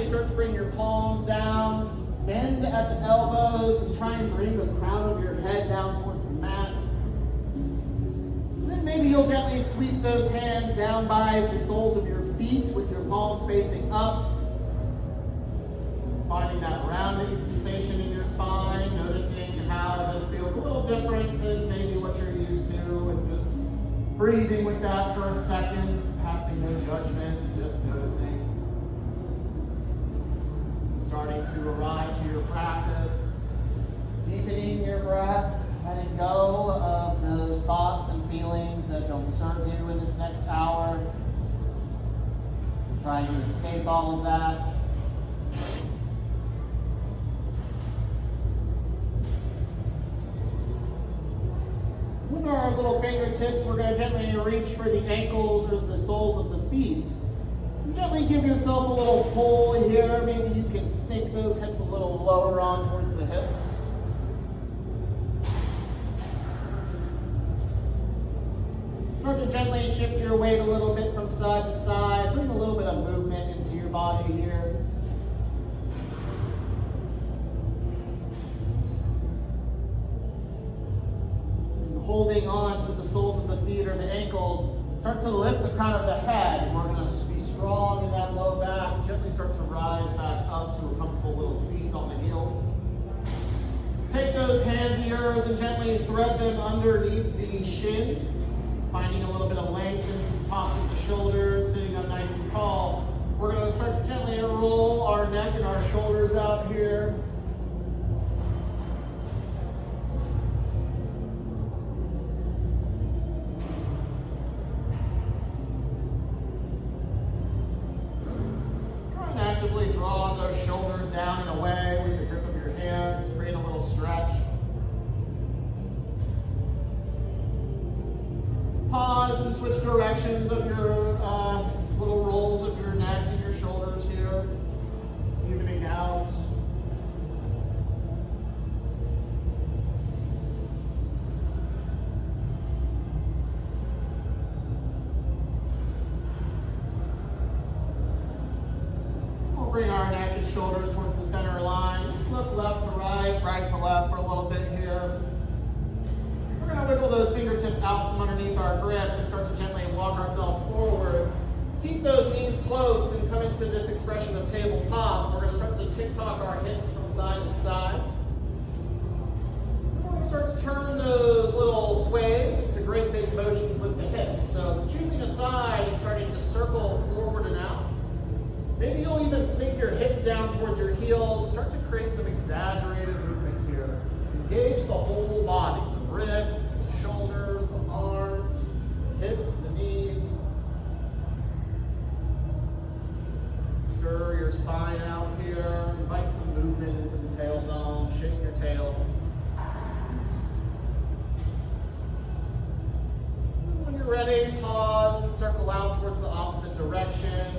start to bring your palms down, bend at the elbows, and try and bring the crown of your head down towards the mat. And then maybe you'll gently sweep those hands down by the soles of your feet with your palms facing up. Finding that rounding sensation in your spine, noticing how this feels a little different than maybe what you're used to, and just breathing with that for a second, passing no judgment, just noticing. Starting to arrive to your practice, deepening your breath, letting go of those thoughts and feelings that don't serve you in this next hour. Trying to escape all of that. With our little fingertips, we're going to gently reach for the ankles or the soles of the feet. And gently give yourself a little pull here. Maybe you can sink those hips a little lower on towards the hips. Start to gently shift your weight a little bit from side to side. Bring a little bit of movement into your body here. Holding on to the soles of the feet or the ankles, start to lift the crown of the head. We're going to be strong in that low back. Gently start to rise back up to a comfortable little seat on the heels. Take those hands of yours and gently thread them underneath the shins, finding a little bit of length into the tops of the shoulders, sitting up nice and tall. We're going to start to gently roll our neck and our shoulders out here. Actively draw those shoulders down and away with the grip of your hands. Create a little stretch. Pause and switch directions of your little rolls of your neck and your shoulders here. Evening out. Bring our neck and shoulders towards the center line. Just look left to right, right to left for a little bit here. We're going to wiggle those fingertips out from underneath our grip and start to gently walk ourselves forward. Keep those knees close and come into this expression of tabletop. We're going to start to tick-tock our hips from side to side. We're going to start to turn those little sways into great big motions with the hips. So choosing a side and starting to circle forward and out. Maybe you'll even sink your hips down towards your heels. Start to create some exaggerated movements here. Engage the whole body, the wrists, the shoulders, the arms, the hips, the knees. Stir your spine out here. Invite some movement into the tailbone. Shake your tail. When you're ready, pause and circle out towards the opposite direction.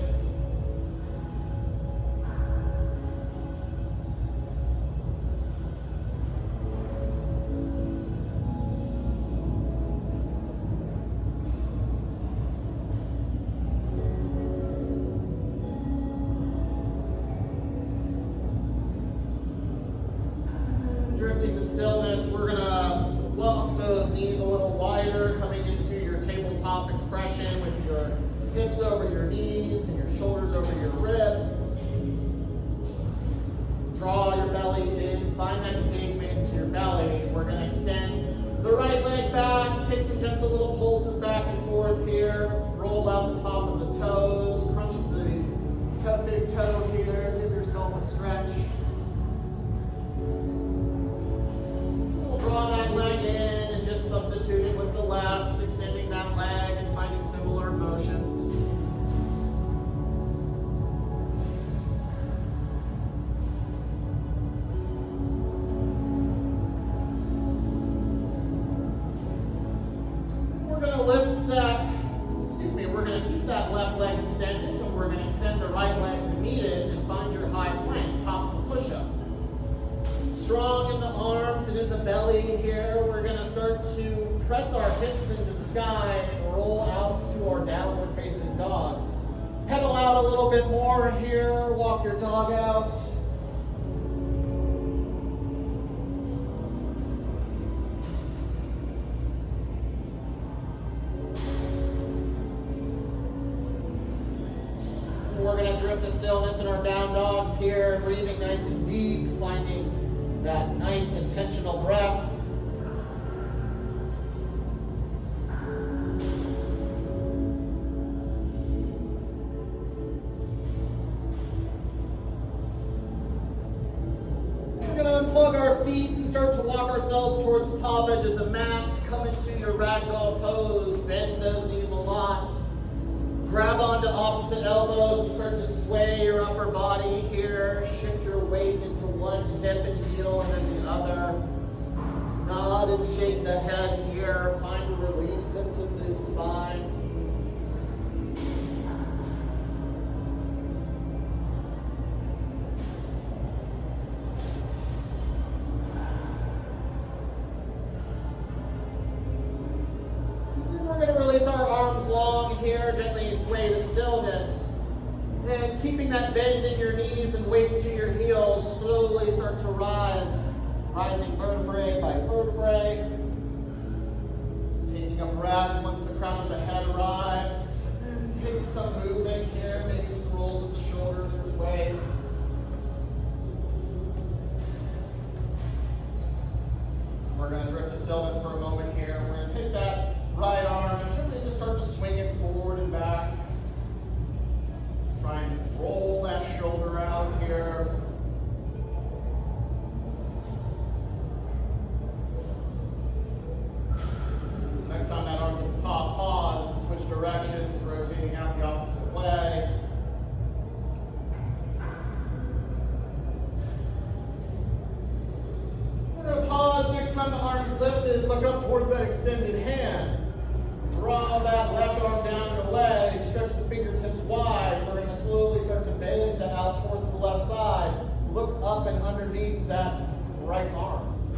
Drifting to stillness, we're going to walk those knees a little wider, coming into your tabletop expression with your hips over your knees and your shoulders over your wrists. Draw your belly in, find that engagement into your belly. We're going to extend the right leg back, take some gentle little pulses back and forth here. Roll out the top of the toes, crunch the big toe here, give yourself a stretch. Draw that leg in and just substitute it with the left, extending that leg and finding similar motions. We're going to lift that, we're going to keep that left leg extended, and we're going to extend the right leg to meet it and find your high plank, top of the push-up. Strong in the arms and in the belly here. We're going to start to press our hips into the sky and roll out to our downward facing dog. Pedal out a little bit more here, walk your dog out. We're going to drift to stillness in our down dogs here, breathing nice and deep, finding that nice intentional breath. Unplug our feet and start to walk ourselves towards the top edge of the mat. Come into your ragdoll pose. Bend those knees a lot. Grab onto opposite elbows and start to sway your upper body here. Shift your weight into one hip and heel and then the other. Nod and shake the head here. Find a release into the spine. We're going to release our arms long here, gently sway to stillness. And keeping that bend in your knees and weight to your heels, slowly start to rise. Rising vertebrae by vertebrae. Taking a breath once the crown of the head arrives. And take some movement here, maybe some rolls of the shoulders or sways. We're going to drift to stillness for a moment here. We're going to take that right arm and gently just start to swing it forward and back. Try and roll that shoulder out here. Next time that arm's at the top, pause and switch directions, rotating out the opposite way. We're going to pause next time the arm's lifted, look up towards that extended hand. Draw that left arm down and away, stretch the fingertips wide. We're going to slowly start to bend out towards the left side. Look up and underneath that right arm.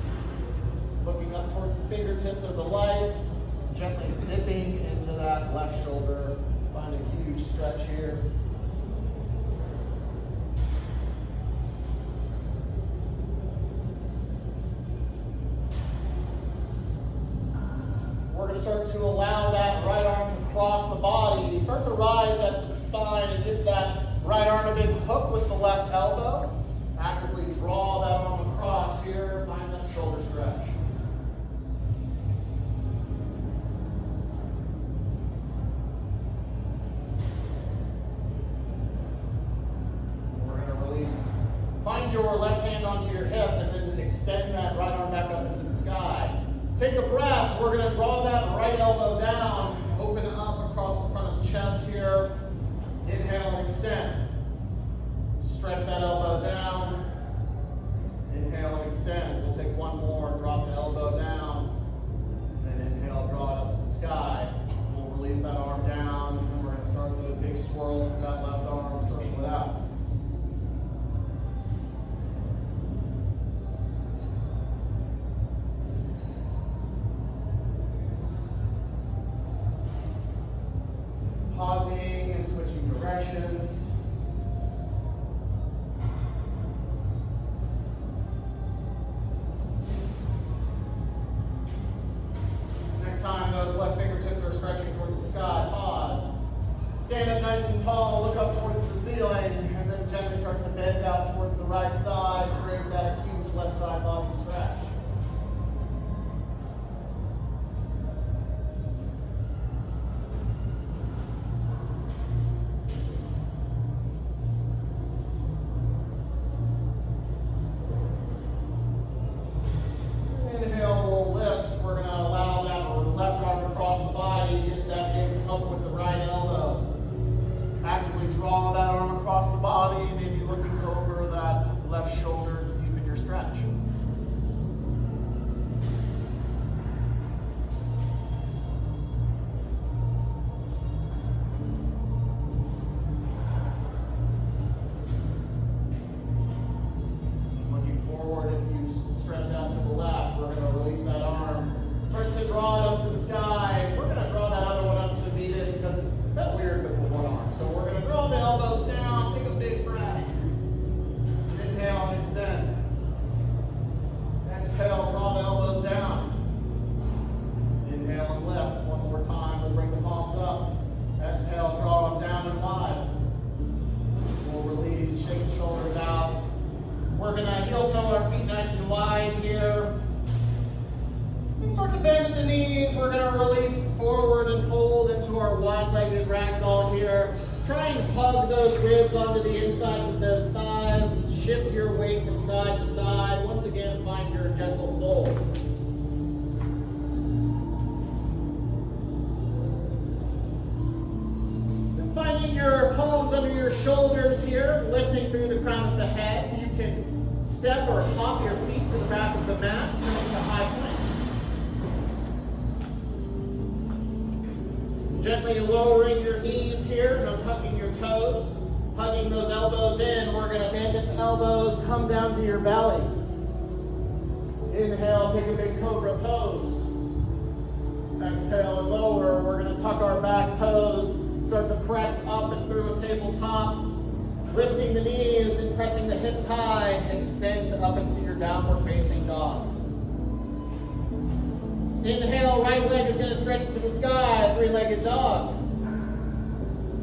Looking up towards the fingertips of the lights, gently dipping into that left shoulder. Find a huge stretch here. We're going to start to allow that right arm to cross the body. Start to rise at the spine and give that right arm a big hook with the left elbow. Actively draw that arm across here. Find that shoulder stretch. We're going to release. Find your left hand onto your hip and then extend that right arm back up into the sky. Take a breath. We're going to draw that right elbow down. Open it up across the front of the chest here. Inhale and extend. Stretch that elbow down. Inhale and extend. We'll take one more. Drop the elbow down. Then inhale, draw it up to the sky. We'll release that arm down. And then we're going to start with those big swirls with that left arm. Circle it out. Pausing and switching directions. Next time those left fingertips are stretching towards the sky, pause. Stand up nice and tall, look up towards the ceiling, and then gently start to bend out towards the right side, create that huge left side body stretch. Draw that arm across the body, maybe looking over that left shoulder. wide here. And start to bend at the knees. We're going to release forward and fold into our wide-legged ragdoll here. Try and hug those ribs onto the insides of those thighs. Shift your weight from side to side. Once again, find your gentle fold. And finding your palms under your shoulders here, lifting through the crown of the head. You can step or hop your feet to the back of the mat, turn into high plank. Gently lowering your knees here, no tucking your toes, hugging those elbows in. We're going to bend at the elbows, come down to your belly. Inhale, take a big cobra pose. Exhale and lower. We're going to tuck our back toes, start to press up and through a tabletop, lifting the knees and pressing the hips high. Extend up into your downward facing dog. Inhale, right leg is going to stretch to the sky, three-legged dog.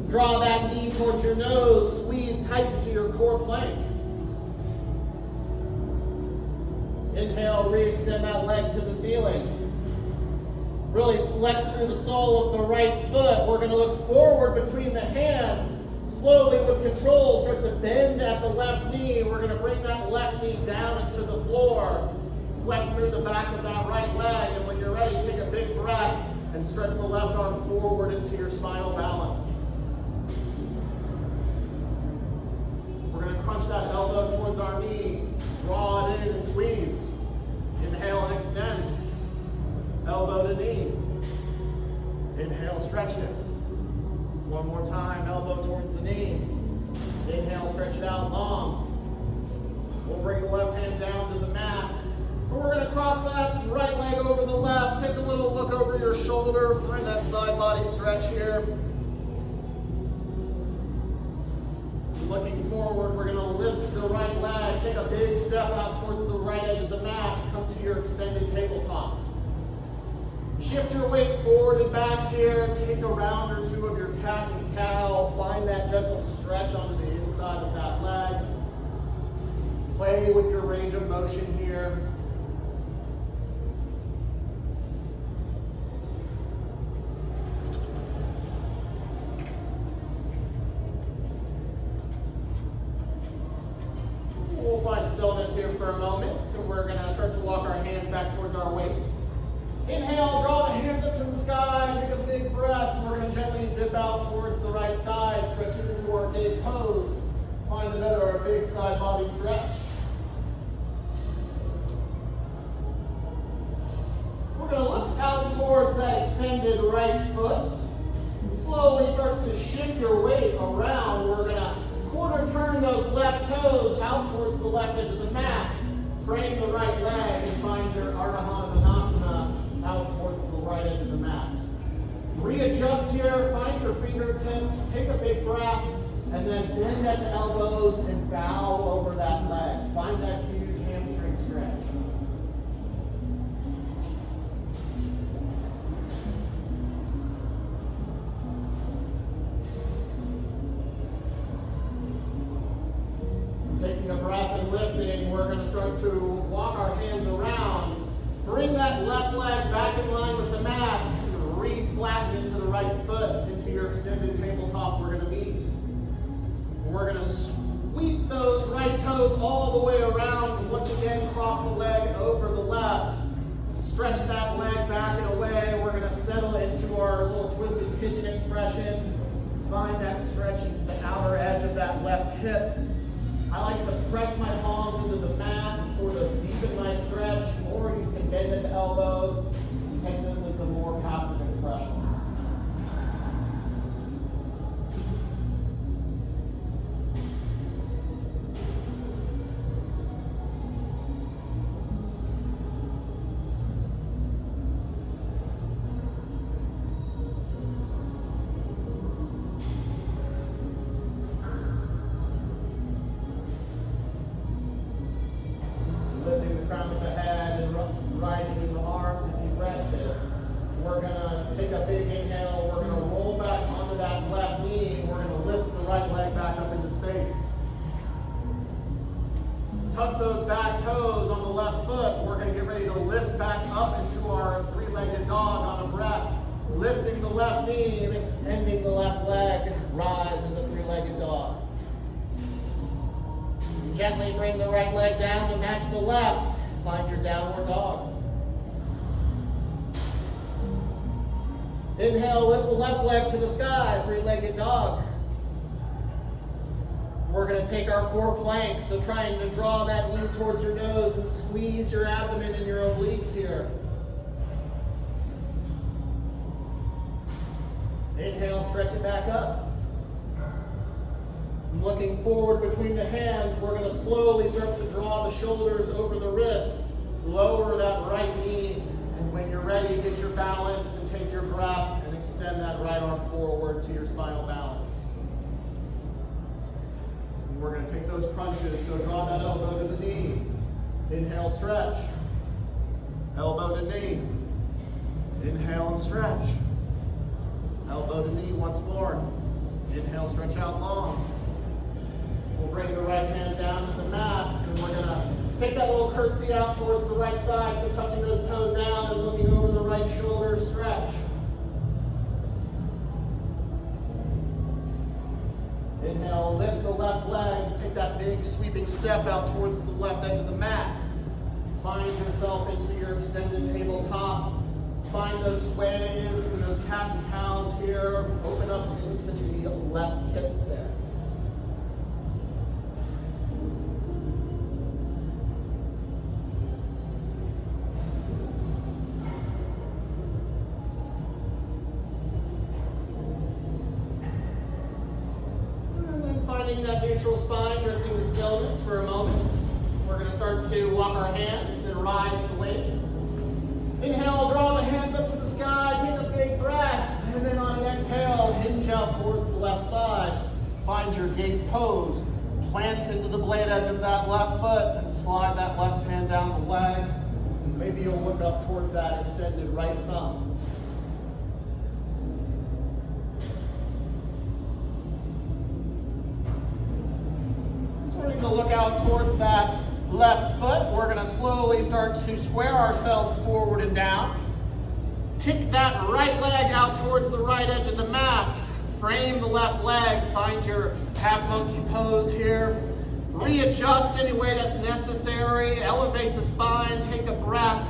Draw that knee towards your nose, squeeze tight into your core plank. Inhale, re-extend that leg to the ceiling. Really flex through the sole of the right foot. We're going to look forward between the hands. Slowly with control, start to bend at the left knee. We're going to bring that left knee down into the floor. Flex through the back of that right leg, and when you're ready, take a big breath and stretch the left arm forward into your spinal balance. We're going to crunch that elbow towards our knee, draw it in and squeeze. Inhale and extend. Elbow to knee. Inhale, stretch it. One more time, elbow towards the knee. Inhale, stretch it out long. We'll bring the left hand down to the mat. We're going to cross that right leg over the left. Take a little look over your shoulder. Find that side body stretch here. Looking forward, we're going to lift the right leg. Take a big step out towards the right edge of the mat. Come to your extended tabletop. Shift your weight forward and back here. Take a round or two of your cat and cow. Find that gentle stretch onto the inside of that leg. Play with your range of motion here. We'll find stillness here for a moment. So we're going to start to walk our hands back towards our waist. Inhale, draw the hands up to the sky, take a big breath, and we're going to gently dip out towards the right side, stretch it into our big pose. Find another big side body stretch. We're going to look out towards that extended right foot. Slowly start to shift your weight around. We're going to quarter turn those left toes out towards the left edge of the mat. Frame the right leg and find your Ardha Manasana out towards the right edge of the mat. Readjust here, find your fingertips, take a big breath, and then bend at the elbows and bow over that leg. Find that huge hamstring stretch. Taking a breath and lifting, we're going to start to walk our hands around. Bring that left leg back in line with the mat. Re-flatten into the right foot, into your extended tabletop. We're going to meet. We're going to sweep those right toes all the way around. Once again, cross the leg over the left. Stretch that leg back and away. We're going to settle into our little twisted pigeon expression. Find that stretch into the outer edge of that left hip. I like to press my palms into the mat and sort of deepen my stretch, or you can bend at the elbows and take this as a more passive expression. Crown of the head and rising in the arms if you've rested. We're going to take a big tuck those back toes on the left foot. We're going to get ready to lift back up into our three-legged dog on a breath. Lifting the left knee and extending the left leg. Rise into three-legged dog. Gently bring the right leg down to match the left. Find your downward dog. Inhale, lift the left leg to the sky, three-legged dog. We're going to take our core plank, so trying to draw that knee towards your nose and squeeze your abdomen and your obliques here. Inhale, stretch it back up. Looking forward between the hands, we're going to slowly start to draw the shoulders over the wrists. Lower that right knee, and when you're ready, get your balance and take your breath and extend that right arm forward to your spinal balance. And we're going to take those crunches, so draw that elbow to the knee. Inhale, stretch. Elbow to knee. Inhale and stretch. Elbow to knee once more. Inhale, stretch out long. We'll bring the right hand down to the mat, and we're going to take that little curtsy out towards the right side, so touching those toes down and looking over the right shoulder, stretch. Inhale, lift the left legs, take that big sweeping step out towards the left edge of the mat. Find yourself into your extended tabletop. Find those sways and those cat and cows here. Open up into the left hip there. And then finding that neutral spine, drifting to stillness for a moment. We're going to start to walk our hands and then rise the weights. Inhale, draw the hands up to the sky, take a big breath, and then on an exhale, hinge out towards the left side. Find your gate pose. Plant into the blade edge of that left foot and slide that left hand down the leg. And maybe you'll look up towards that extended right thumb. Starting to look out towards that left foot, we're going to slowly start to square ourselves forward and down. Kick that right leg out towards the right edge of the mat. Frame the left leg. Find your half monkey pose here. Readjust any way that's necessary. Elevate the spine, take a breath,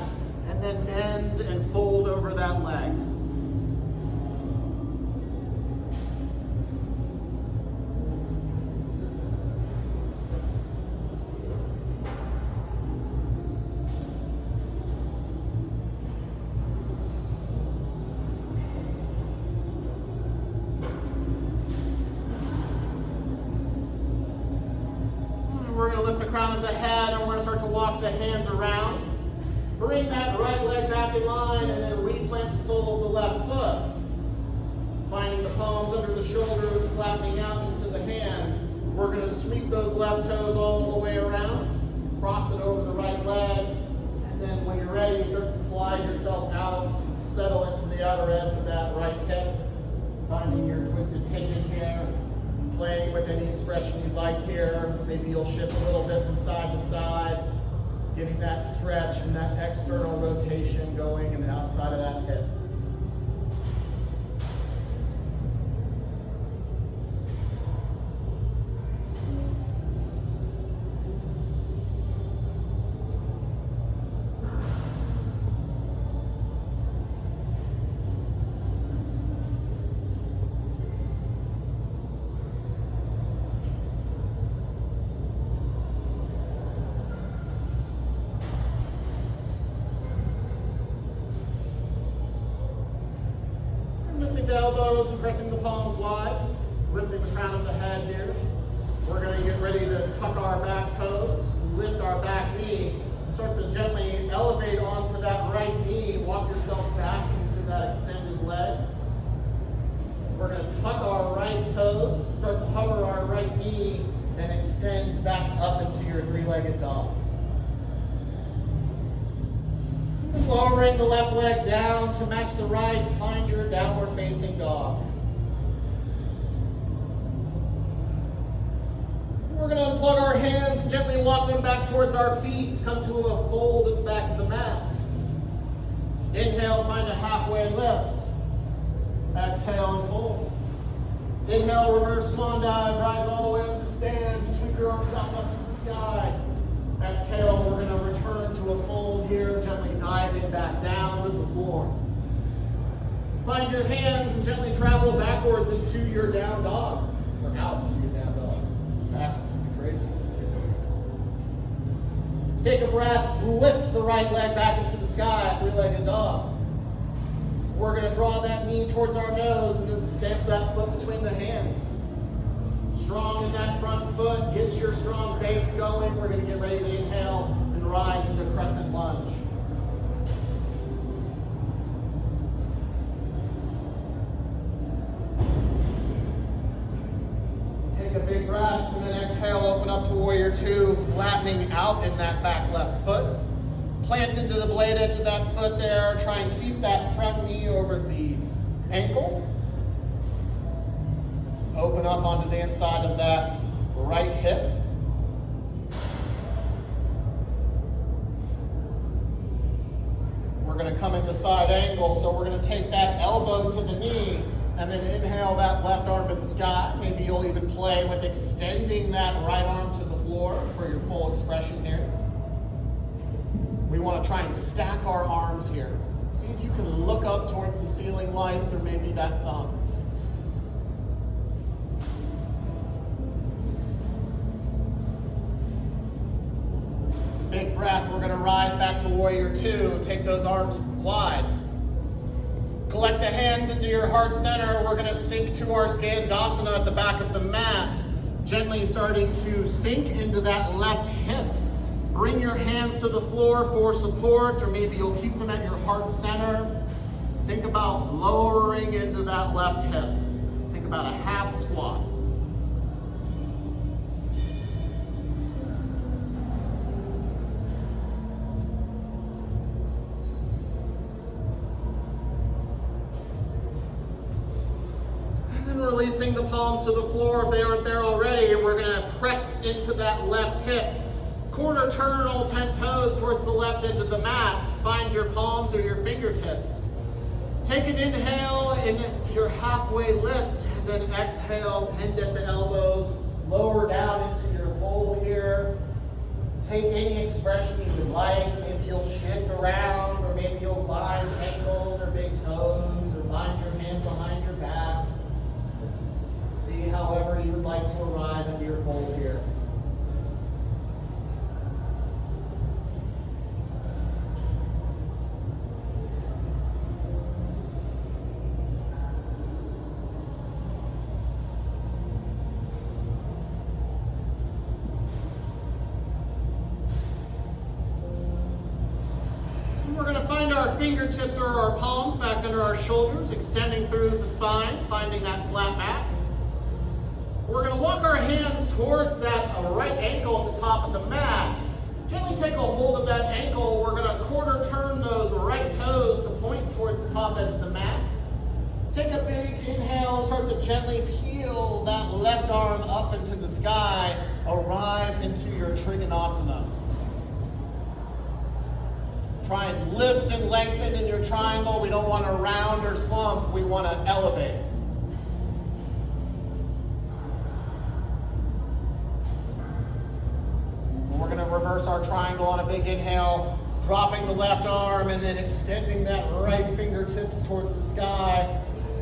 and then bend and fold over that leg. We're going to lift the crown of the head, and we're going to start to walk the hands around. Bring that right leg back in line, and then replant the sole of the left foot. Finding the palms under the shoulders, flattening out into the hands. We're going to sweep those left toes all the way around. Cross it over the right leg. And then when you're ready, start to slide yourself out and settle into the outer edge of that right hip. Finding your twisted pigeon here. Playing with any expression you'd like here. Maybe you'll shift a little bit from side to side, getting that stretch and that external rotation going in the outside of that hip. The elbows and pressing the palms wide, lifting the crown of the head here. We're going to get ready to tuck our back toes, lift our back knee, and start to gently elevate onto that right knee. Walk yourself back into that extended leg. We're going to tuck our right toes, start to hover our right knee, and extend back up into your three-legged dog. Lowering the left leg down to match the right, find your downward facing dog. We're We're going to unplug our hands, gently walk them back towards our feet, come to a fold at the back of the mat. Inhale, find a halfway lift. Exhale and fold. Inhale, reverse swan dive, rise all the way up to stand, sweep your arms up to the sky. Exhale, we're going to return to a fold here, gently diving back down to the floor. Find your hands and gently travel backwards into your down dog, or out into your down dog. Back to crazy. Take a breath, lift the right leg back into the sky, three-legged dog. We're going to draw that knee towards our nose and then stamp that foot between the hands. Strong in that front foot, get your strong base going. We're going to get ready to inhale and rise into crescent lunge. Take a big breath and then exhale, open up to warrior two, flattening out in that back left foot. Plant into the blade edge of that foot there. Try and keep that front knee over the ankle. Open up onto the inside of that right hip. We're going to come into side angle, so we're going to take that elbow to the knee and then inhale that left arm to the sky. Maybe you'll even play with extending that right arm to the floor for your full expression here. We want to try and stack our arms here. See if you can look up towards the ceiling lights or maybe that thumb. Big breath. We're going to rise back to warrior two. Take those arms wide. Collect the hands into your heart center. We're going to sink to our Skandasana at the back of the mat. Gently starting to sink into that left hip. Bring your hands to the floor for support, or maybe you'll keep them at your heart center. Think about lowering into that left hip. Think about a half squat. And then releasing the palms to the floor if they aren't there already. We're going to press into that left hip. Quarter turn all 10 toes towards the left edge of the mat. Find your palms or your fingertips. Take an inhale in your halfway lift, and then exhale, bend at the elbows, lower down into your fold here. Take any expression you would like. Maybe you'll shift around, or maybe you'll bind ankles or big toes, or bind your hands behind your back. See however you would like to arrive into your fold here. Find our fingertips or our palms back under our shoulders, extending through the spine, finding that flat back. We're going to walk our hands towards that right ankle at the top of the mat. Gently take a hold of that ankle. We're going to quarter turn those right toes to point towards the top edge of the mat. Take a big inhale, start to gently peel that left arm up into the sky. Arrive into your Trikonasana. Try and lift and lengthen in your triangle. We don't want to round or slump. We want to elevate. We're going to reverse our triangle on a big inhale, dropping the left arm and then extending that right fingertips towards the sky.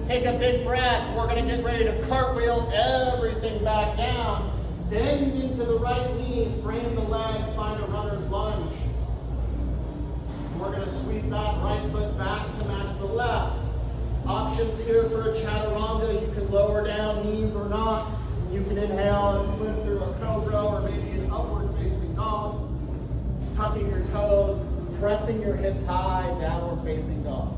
Take a big breath. We're going to get ready to cartwheel everything back down. Bend into the right knee, frame the leg, find a runner's lunge. We're going to sweep that right foot back to match the left. Options here for a chaturanga. You can lower down knees or not. You can inhale and swim through a cobra or maybe an upward facing dog. Tucking your toes, pressing your hips high, downward facing dog.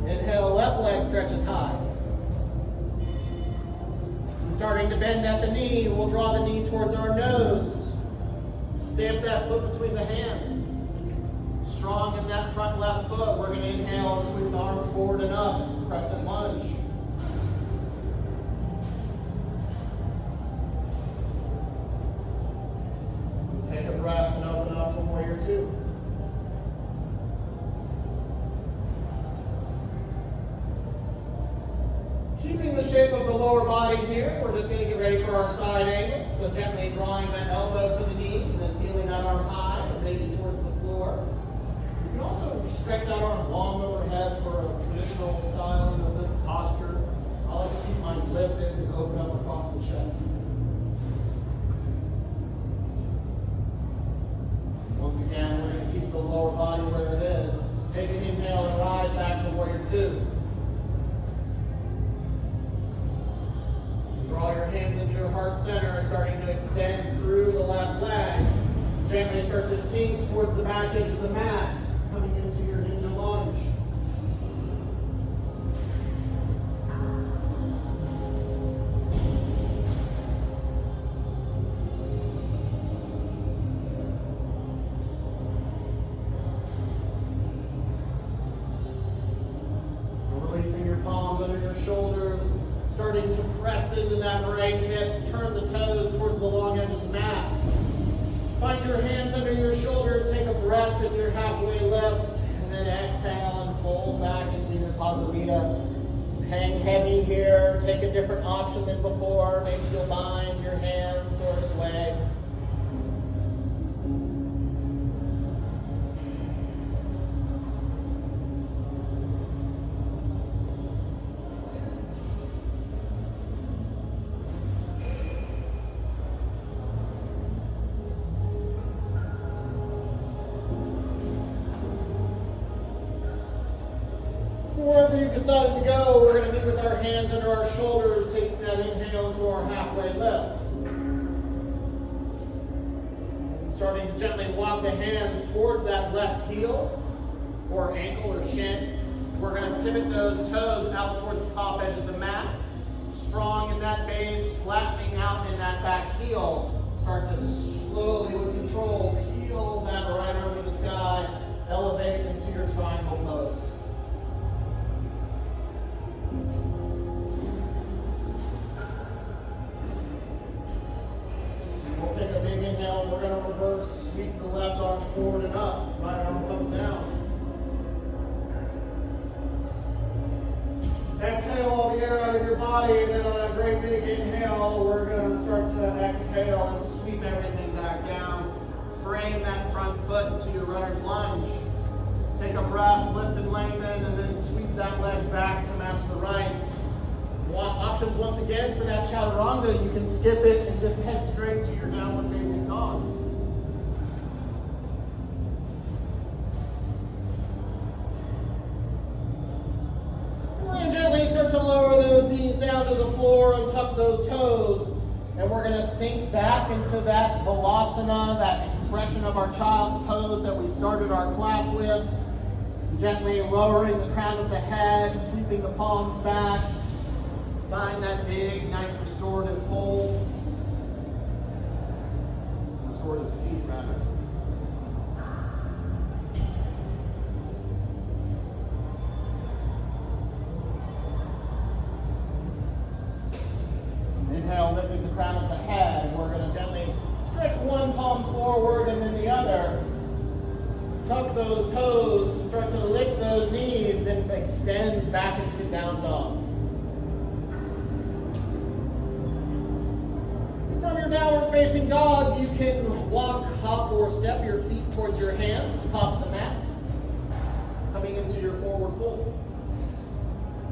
Inhale, left leg stretches high. Starting to bend at the knee, we'll draw the knee towards our nose. Stamp that foot between the hands. Strong in that front left foot. We're going to inhale, sweep the arms forward and up. Crescent lunge. Take a breath and open up to warrior two. Keeping the shape of the lower body here, we're just going to get ready for our side angle. So gently drawing that elbow to the knee and then feeling that arm high and maybe towards the floor. You can also stretch that arm long overhead for a traditional styling of this posture. I like to keep mine lifted and open up across the chest. Once again, we're going to keep the lower body where it is. Take an inhale and rise back to warrior two. Draw your hands into your heart center, starting to extend through the left leg. Gently start to sink towards the back edge of the mat, coming into your ninja lunge. Releasing your palms under your shoulders. Starting to press into that right hip, turn the toes towards the long edge of the mat. Find your hands under your shoulders, take a breath in your halfway lift, and then exhale and fold back into your Pasarita. Hang heavy here, take a different option than before. Maybe you'll bind your hands or sway. Wherever you've decided to go, we're going to meet with our hands under our shoulders, taking that inhale into our halfway lift. And starting to gently walk the hands towards that left heel or ankle or shin. We're going to pivot those toes out towards the top edge of the mat. Strong in that base, flattening out in that back heel. Start to slowly, with control, peel that right arm to the sky, elevate into your triangle pose. We'll take a big inhale. We're going to reverse, sweep the left arm forward and up. Right arm comes down. Exhale all the air out of your body, and then on a great big inhale, we're going to start to exhale and sweep everything back down. Frame that front foot into your runner's lunge. Take a breath, lift and lengthen, and then sweep that leg back to match the right. Want options once again for that chaturanga, you can skip it and just head straight to your downward facing dog. We're going to gently start to lower those knees down to the floor and tuck those toes. And we're going to sink back into that Valasana, that expression of our child's pose that we started our class with. Gently lowering the crown of the head, sweeping the palms back. Find that big, nice restorative fold. Restorative seat, rather. Inhale, lifting the crown of the head. We're going to gently stretch one palm forward and then the other. Tuck those toes and start to lift those knees and extend back into down dog. From your downward facing dog, you can walk, hop, or step your feet towards your hands at the top of the mat, coming into your forward fold.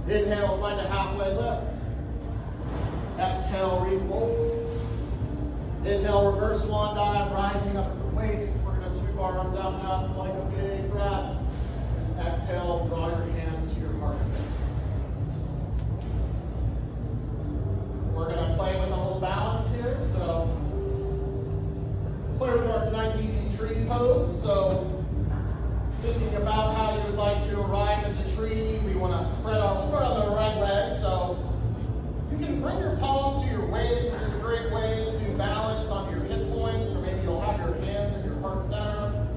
Inhale, find a halfway lift. Exhale, refold. Inhale, reverse swan dive, rising up at the waist. We're going to sweep our arms out and up like a big breath. Exhale, draw your hands to your heart space. We're going to play with a little balance here. So, play with our nice easy tree pose. So, thinking about how you would like to arrive at the tree, we want to start on the right leg. So, you can bring your palms to your waist, which is a great way to balance on your hip points, or maybe you'll have your hands in your heart center.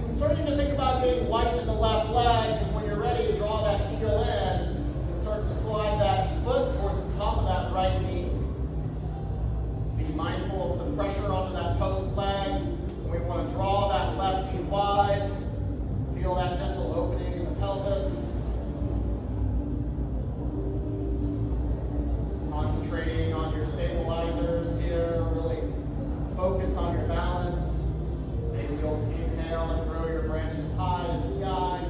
And start about getting light in the left leg, and when you're ready, draw that heel in and start to slide that foot towards the top of that right knee. Be mindful of the pressure onto that post leg. We want to draw that left knee wide. Feel that gentle opening in the pelvis. Concentrating on your stabilizers here. Really focus on your balance. Maybe you'll inhale and grow your branches high in the sky.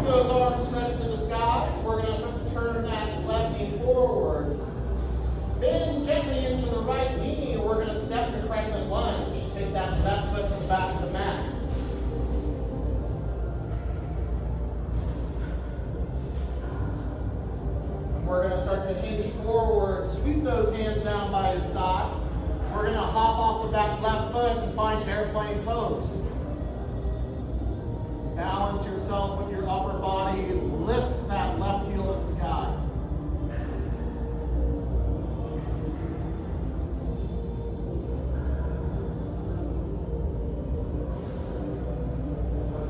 Those arms stretched to the sky. We're going to start to turn that left knee forward. Bend gently into the right knee. We're going to step to crescent lunge. Take that left foot to the back of the mat. And we're going to start to hinge forward. Sweep those hands down by your side. We're going to hop off of that left foot and find an airplane pose. Balance yourself with your upper body. Lift that left heel to the sky.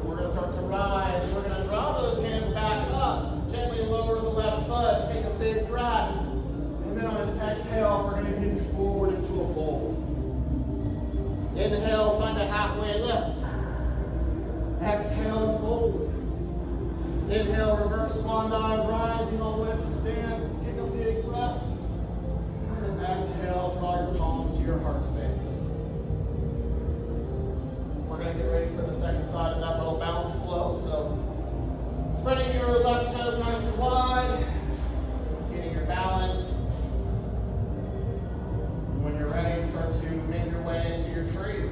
We're going to start to rise. We're going to draw those hands back up. Gently lower the left foot. Take a big breath. And then on an exhale, we're going to hinge forward into a fold. Inhale, find a halfway lift. Exhale and fold. Inhale, reverse swan dive, rising all the way up to stand. Take a big breath. And exhale, draw your palms to your heart space. We're going to get ready for the second side of that little balance flow. So, spreading your left toes nice and wide. Getting your balance. When you're ready, start to make your way into your tree.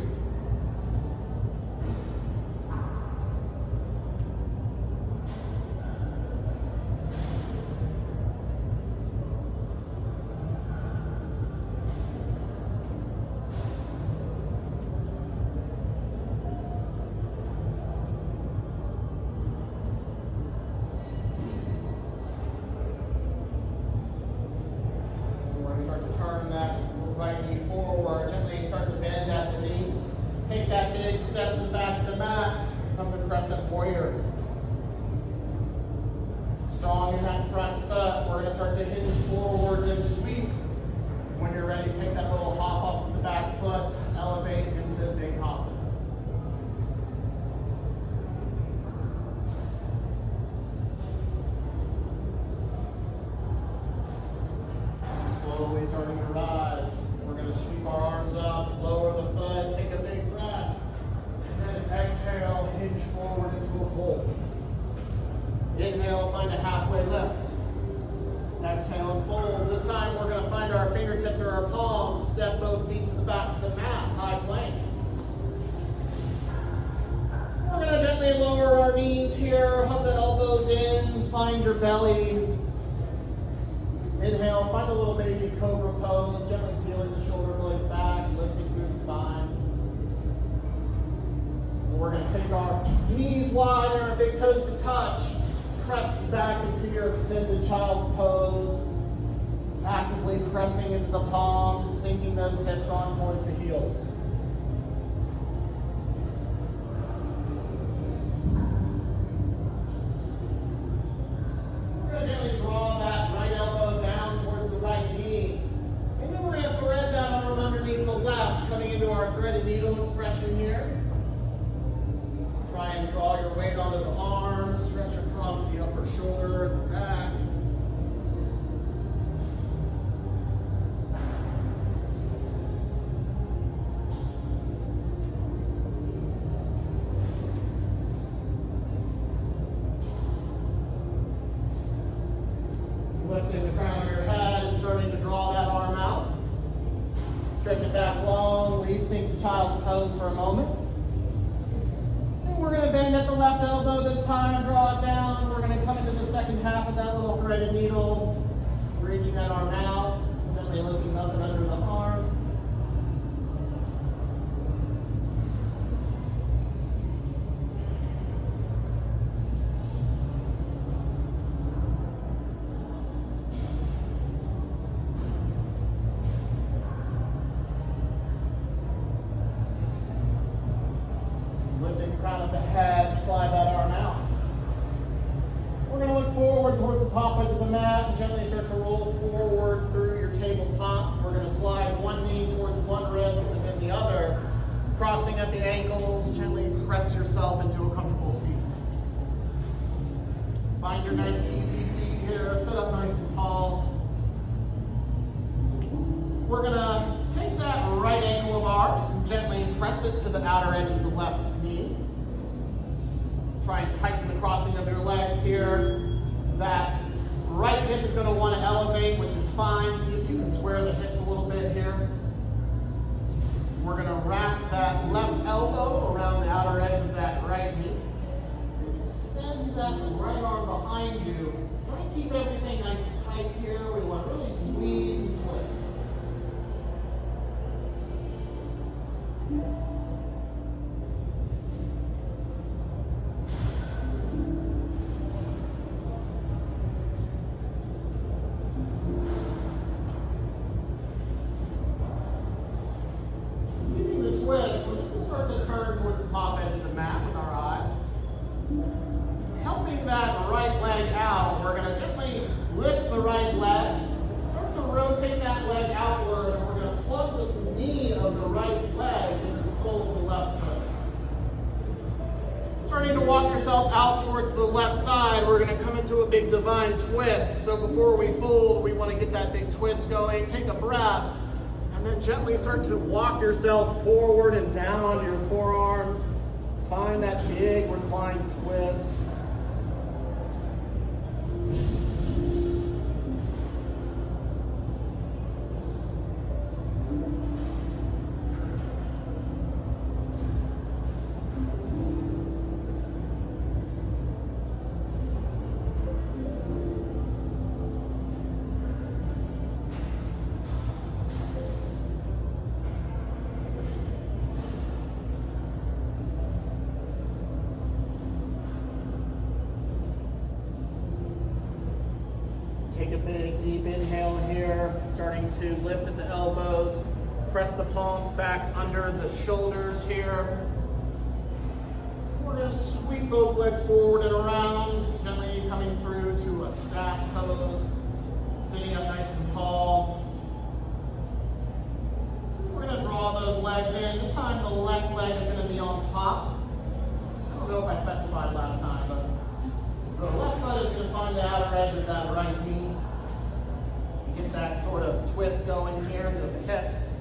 Turn that right knee forward. Gently start to bend at the knee. Take that big step to the back of the mat. Come to crescent warrior. Strong in that front foot. We're going to start to hinge forward and sweep. When you're ready, take that little hop off of the back foot. Elevate into Dinghasana. Slowly starting to rise. We're going to sweep our arms up, lower the foot, take a big breath, and then exhale, hinge forward into a fold. Inhale, find a halfway lift. Exhale and fold. This time we're going to find our fingertips or our palms, step both feet to the back of the mat, high plank. We're going to gently lower our knees here, hug the elbows in, find your belly. Inhale, find a little baby cobra pose, gently peeling the shoulder blades back, lifting through the spine. And we're going to take our knees wide and our big toes to touch. Press back into your extended child's pose. Actively pressing into the palms, sinking those hips on towards the heels. We're going to gently draw that right elbow down towards the right knee. And then we're going to thread that arm underneath the left, coming into our threaded needle expression here. Try and draw your weight onto the arm, stretch across the upper shoulder and the back. Lifting the crown of your head and starting to draw that arm out. Stretch it back long, re-sink to child's pose for a moment. We're going to bend at the left elbow this time, draw it down. We're going to come into the second half of that little threaded needle, reaching that arm out, gently looking up and under the arm. crown of the head, slide that arm out. We're going to look forward towards the top edge of the mat and gently start to roll forward through your tabletop. We're going to slide one knee towards one wrist and then the other, crossing at the ankles. Gently press yourself into a comfortable seat. Find your nice easy seat here. Sit up nice and tall. We're going to take that right ankle of ours and gently press it to the outer edge of the left knee. Try and tighten the crossing of your legs here. That right hip is going to want to elevate, which is fine. See if you can square the hips a little bit here. We're going to wrap that left elbow around the outer edge of that right knee. Extend that right arm behind you. Try and keep everything nice and tight here. We want to really squeeze and twist. Twist, we're just going to start to turn towards the top edge of the mat with our eyes. Helping that right leg out, we're going to gently lift the right leg, start to rotate that leg outward, and we're going to plug this knee of the right leg into the sole of the left foot. Starting to walk yourself out towards the left side, we're going to come into a big divine twist. So before we fold, we want to get that big twist going. Take a breath. And then gently start to walk yourself forward and down onto your forearms. Find that big reclined twist. Take a big, deep inhale here, starting to lift at the elbows. Press the palms back under the shoulders here. We're going to sweep both legs forward and around, gently coming through to a staff pose, sitting up nice and tall. We're going to draw those legs in. This time the left leg is going to be on top. I don't know if I specified last time, but the left foot is going to find the outer edge of that right knee. Get that sort of twist going here into the hips.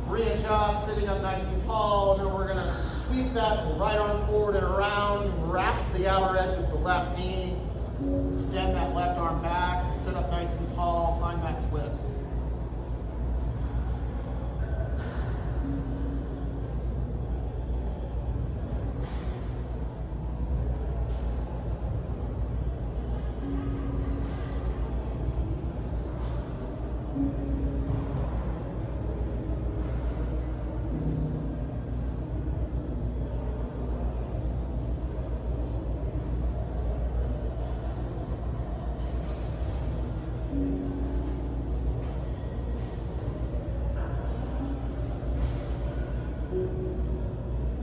Readjust, sitting up nice and tall, and then we're going to sweep that right arm forward and around, wrap the outer edge of the left knee, extend that left arm back, sit up nice and tall, find that twist.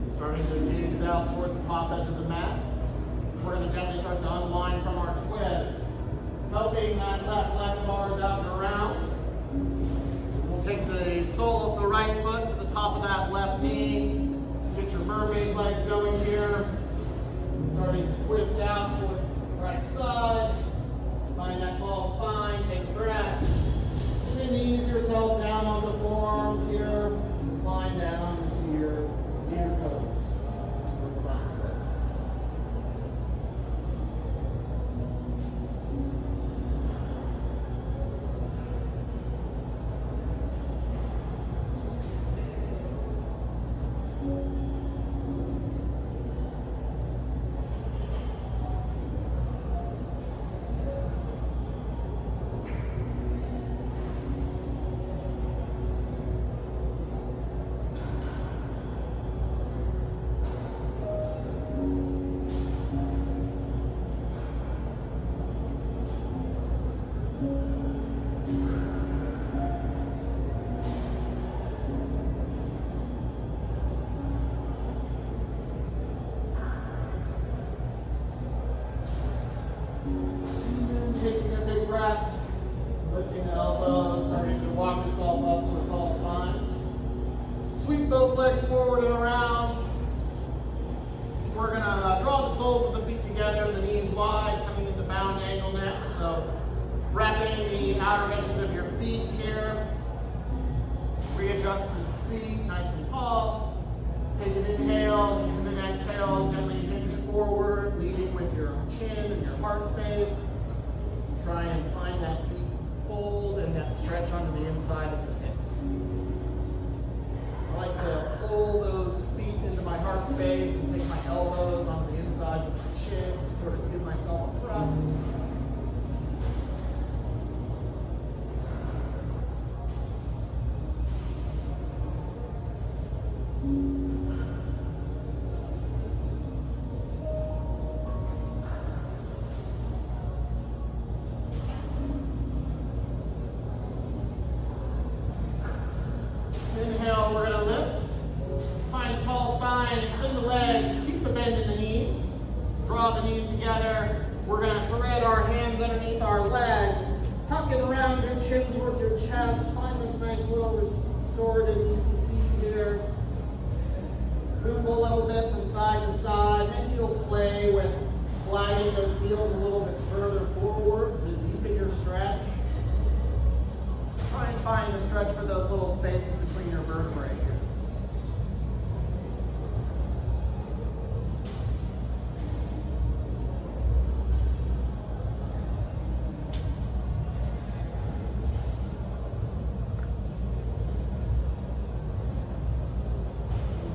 Starting to gaze out towards the top edge of the mat. We're going to gently start to unwind from our twist, helping that left leg of ours out and around. We'll take the sole of the right foot to the top of that left knee. Get your mermaid legs going here. Starting to twist out towards the right side. Find that tall spine, take a breath. And then ease yourself down on the forearms here. Climb down into your deer pose. breath. Lifting the elbows, starting to walk yourself up to a tall spine. Sweep those legs forward and around. We're going to draw the soles of the feet together, the knees wide, coming into bound angle next. So wrapping the outer edges of your feet here. Readjust the seat nice and tall. Take an inhale, and then exhale, gently hinge forward, leading with your chin and your heart space. Try and find that deep fold and that stretch onto the inside of the hips. I like to pull those feet into my heart space and take my elbows onto the insides of my shins to sort of give myself a thrust. Inhale, we're going to lift. Find a tall spine, extend the legs, keep the bend in the knees. Draw the knees together. We're going to thread our hands underneath our legs. Tuck it around your chin towards your chest. Find this nice little restored and easy seat here. Move a little bit from side to side. Maybe you'll play with sliding those heels a little bit further forward to deepen your stretch. Try and find the stretch for those little spaces between your vertebrae here.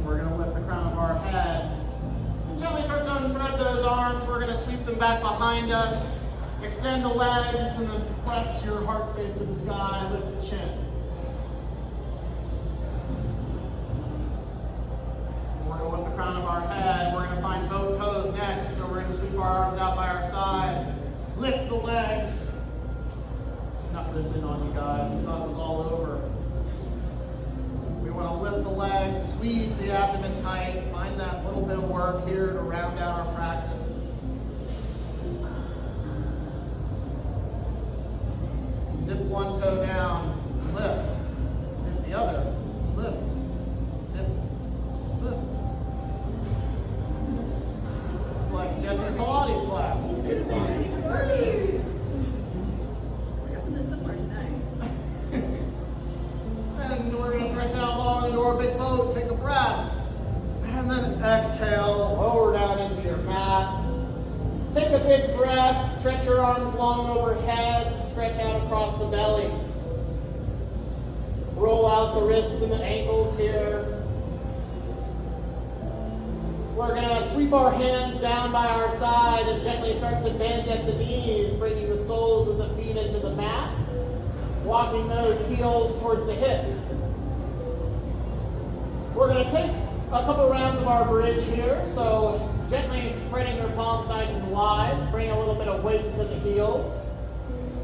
We're going to lift the crown of our head. And gently start to unthread those arms. We're going to sweep them back behind us. Extend the legs and then press your heart space to the sky, lift the chin. We're going to lift the crown of our head. We're going to find both toes next, so we're going to sweep our arms out by our side. Lift the legs. Snuck this in on you guys. I thought it was all over. We want to lift the legs, squeeze the abdomen tight, find that little bit of work here to round out our practice. Dip one toe down, lift. Dip the other, lift. Dip, lift. This is like Jesse's Pilates class. I was going to say, ready for party. We're up in the somewhere tonight. And we're going to stretch out long into our big boat. Take a breath. And then exhale, lower down into your mat. Take a big breath. Stretch your arms long overhead. Stretch out across the belly. Roll out the wrists and the ankles here. We're going to sweep our hands down by our side and gently start to bend at the knees, bringing the soles of the feet into the mat, walking those heels towards the hips. We're going to take a couple rounds of our bridge here, so gently spreading your palms nice and wide, bring a little bit of weight to the heels.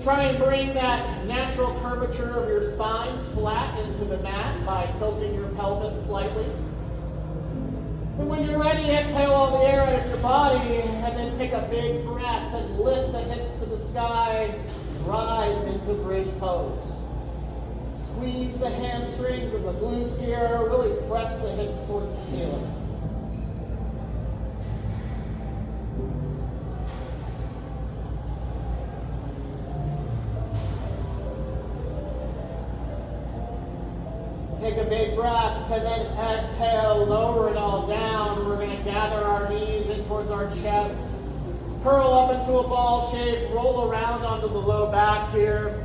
Try and bring that natural curvature of your spine flat into the mat by tilting your pelvis slightly. And when you're ready, exhale all the air out of your body and then take a big breath and lift the hips to the sky, rise into bridge pose. Squeeze the hamstrings and the glutes here, really press the hips towards the ceiling. Take a big breath and then exhale, lower it all down. We're going to gather our knees in towards our chest. Curl up into a ball shape, roll around onto the low back here.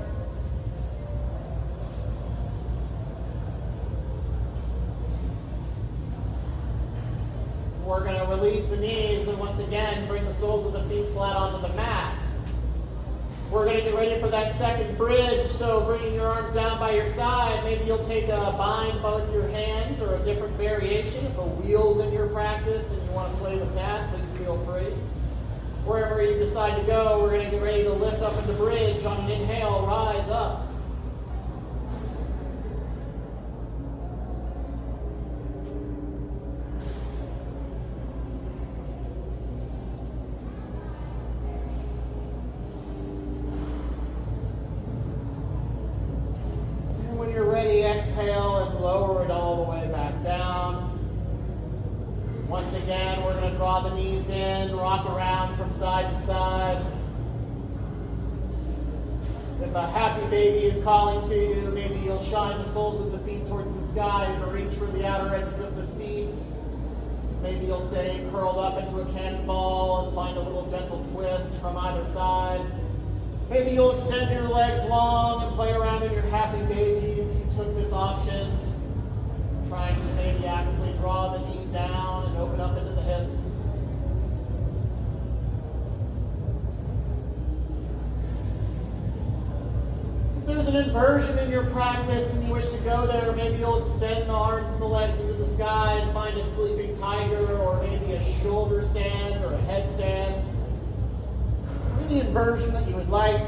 We're going to release the knees and once again bring the soles of the feet flat onto the mat. We're going to get ready for that second bridge, so bringing your arms down by your side, maybe you'll take a bind both your hands or a different variation. If a wheel's in your practice and you want to play with that, please feel free. Wherever you decide to go, we're going to get ready to lift up into bridge. On an inhale, rise up. draw the knees in, rock around from side to side. If a happy baby is calling to you, maybe you'll shine the soles of the feet towards the sky and reach for the outer edges of the feet. Maybe you'll stay curled up into a cannonball and find a little gentle twist from either side. Maybe you'll extend your legs long and play around in your happy baby if you took this option. Trying to maybe actively draw the knees down and open up into the hips. If there's an inversion in your practice and you wish to go there, maybe you'll extend the arms and the legs into the sky and find a sleeping tiger, or maybe a shoulder stand or a headstand. Any inversion that you would like.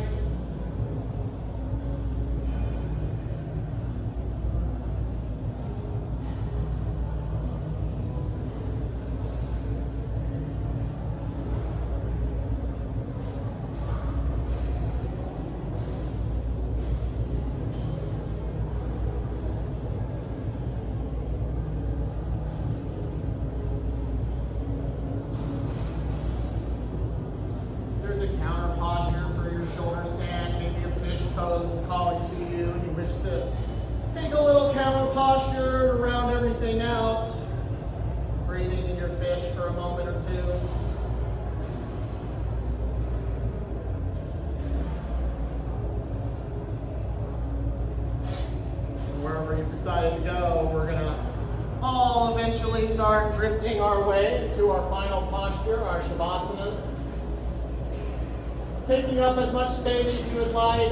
Decided to go, we're going to all eventually start drifting our way into our final posture, our Shavasanas. Taking up as much space as you would like,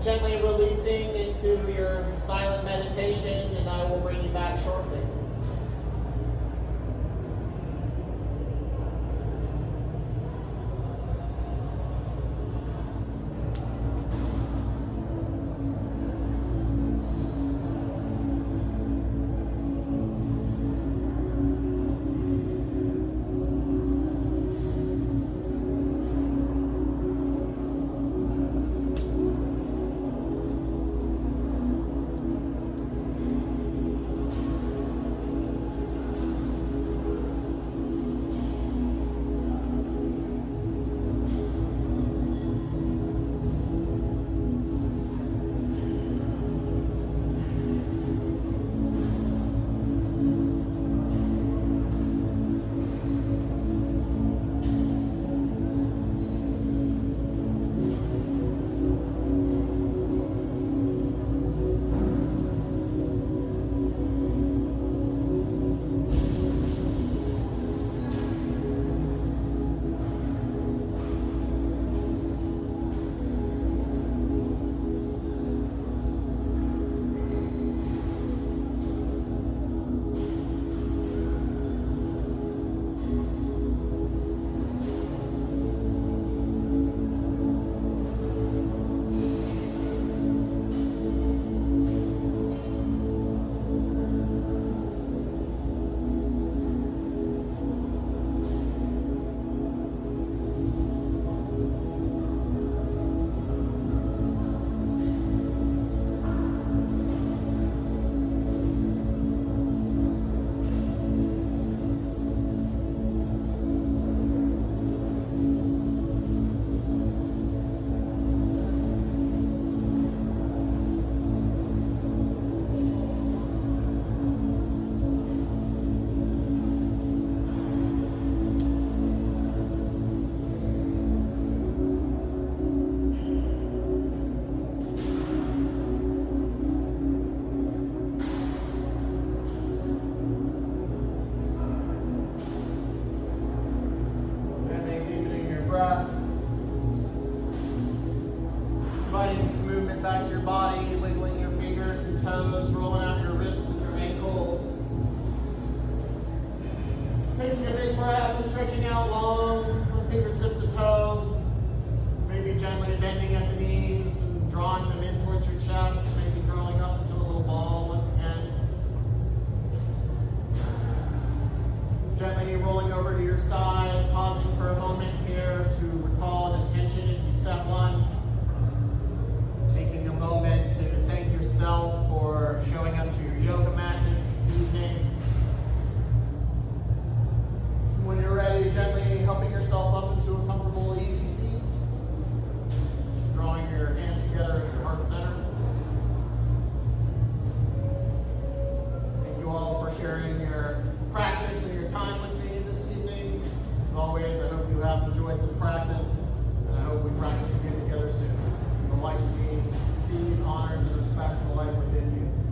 gently releasing into your silent meditation, and I will bring you back shortly. Taking a big breath and stretching out long from fingertip to toe. Maybe gently bending at the knees and drawing them in towards your chest. Maybe curling up into a little ball once again. Gently rolling over to your side, pausing for a moment here to recall an attention if you set one. Taking a moment to thank yourself for showing up to your yoga mat this evening. When you're ready, who have enjoyed this practice, and I hope we practice again together soon. The light to me sees, honors, and respects the light within you.